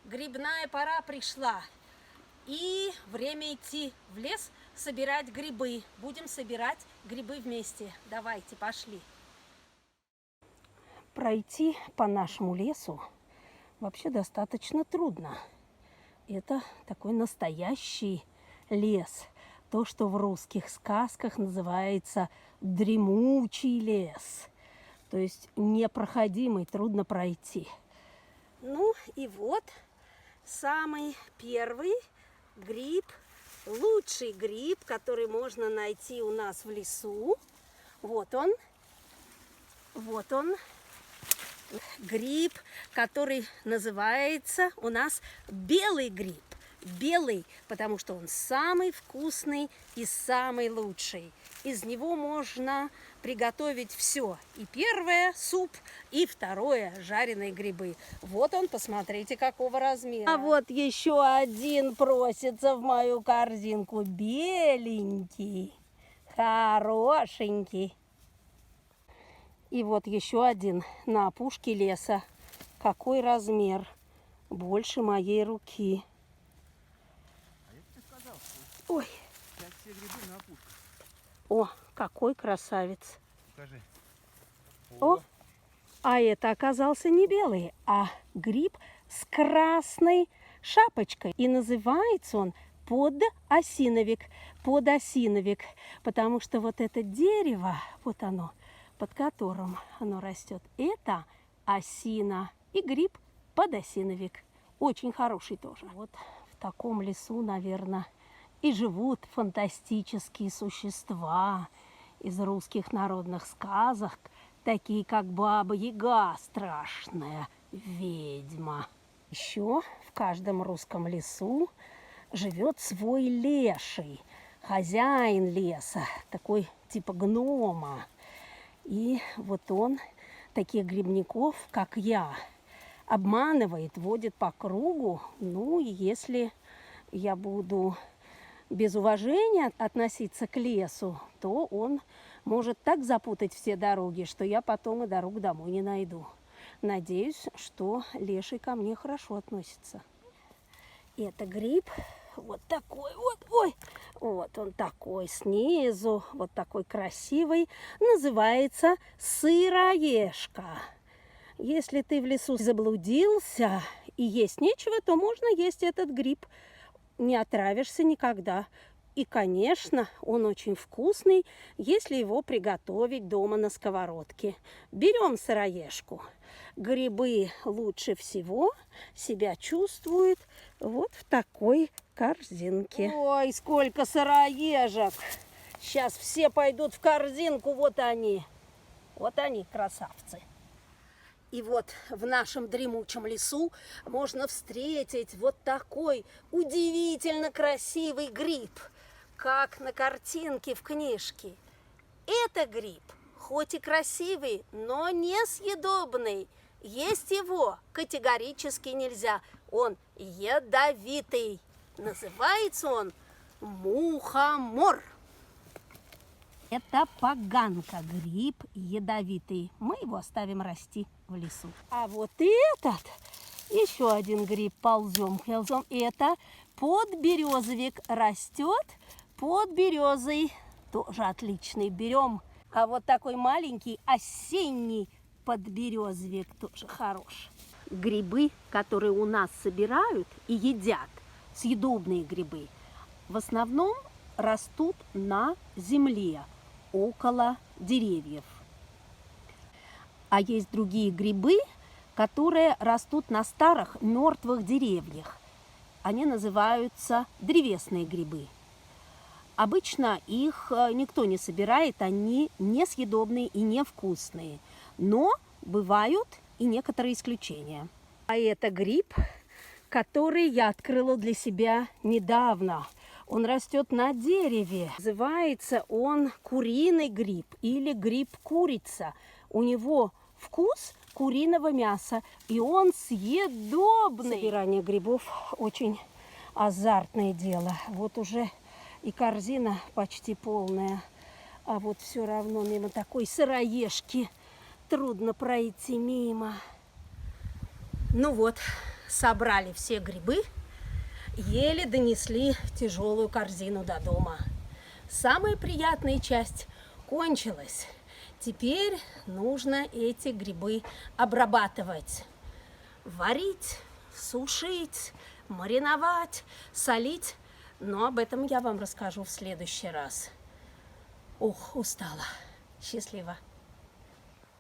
Грибная пора пришла. И время идти в лес собирать грибы. Будем собирать грибы вместе. Давайте, пошли. Пройти по нашему лесу вообще достаточно трудно. Это такой настоящий лес. То, что в русских сказках называется дремучий лес. То есть непроходимый, трудно пройти. Ну и вот самый первый гриб, лучший гриб, который можно найти у нас в лесу. Вот он. Вот он. Гриб, который называется у нас белый гриб. Белый, потому что он самый вкусный и самый лучший. Из него можно приготовить все. И первое суп, и второе жареные грибы. Вот он, посмотрите, какого размера. А вот еще один просится в мою корзинку. Беленький, хорошенький. И вот еще один на опушке леса. Какой размер? Больше моей руки. Ой. Все грибы на опушке. О, какой красавец. Покажи. О, а это оказался не белый, а гриб с красной шапочкой. И называется он подосиновик. Подосиновик. Потому что вот это дерево, вот оно, под которым оно растет, это осина. И гриб подосиновик. Очень хороший тоже. Вот в таком лесу, наверное, и живут фантастические существа из русских народных сказок, такие как Баба-Яга, страшная ведьма. Еще в каждом русском лесу живет свой леший, хозяин леса, такой типа гнома. И вот он таких грибников, как я, обманывает, водит по кругу. Ну, и если я буду без уважения относиться к лесу, то он может так запутать все дороги, что я потом и дорогу домой не найду. Надеюсь, что леший ко мне хорошо относится. Это гриб вот такой вот, ой, вот он такой снизу, вот такой красивый, называется сыроежка. Если ты в лесу заблудился и есть нечего, то можно есть этот гриб. Не отравишься никогда. И, конечно, он очень вкусный, если его приготовить дома на сковородке. Берем сыроежку. Грибы лучше всего себя чувствуют вот в такой корзинке. Ой, сколько сыроежек! Сейчас все пойдут в корзинку, вот они. Вот они, красавцы. И вот в нашем дремучем лесу можно встретить вот такой удивительно красивый гриб, как на картинке в книжке. Это гриб, хоть и красивый, но несъедобный. Есть его категорически нельзя. Он ядовитый. Называется он мухомор. Это поганка, гриб ядовитый. Мы его оставим расти в лесу. А вот этот, еще один гриб, ползем. Это подберезовик, растет под березой. Тоже отличный, берем. А вот такой маленький осенний подберезовик тоже хорош. Грибы, которые у нас собирают и едят, съедобные грибы, в основном растут на земле, около деревьев. А есть другие грибы, которые растут на старых мертвых деревьях. Они называются древесные грибы. Обычно их никто не собирает, они несъедобные и невкусные. Но бывают и некоторые исключения. А это гриб, который я открыла для себя недавно. Он растет на дереве. Называется он куриный гриб или гриб-курица. У него вкус куриного мяса, и он съедобный. Собирание грибов очень азартное дело. Вот уже и корзина почти полная. А вот все равно мимо такой сыроежки трудно пройти мимо. Ну вот, собрали все грибы, еле донесли тяжелую корзину до дома. Самая приятная часть кончилась. Теперь нужно эти грибы обрабатывать. Варить, сушить, мариновать, солить. Но об этом я вам расскажу в следующий раз. Ох, устала. Счастливо.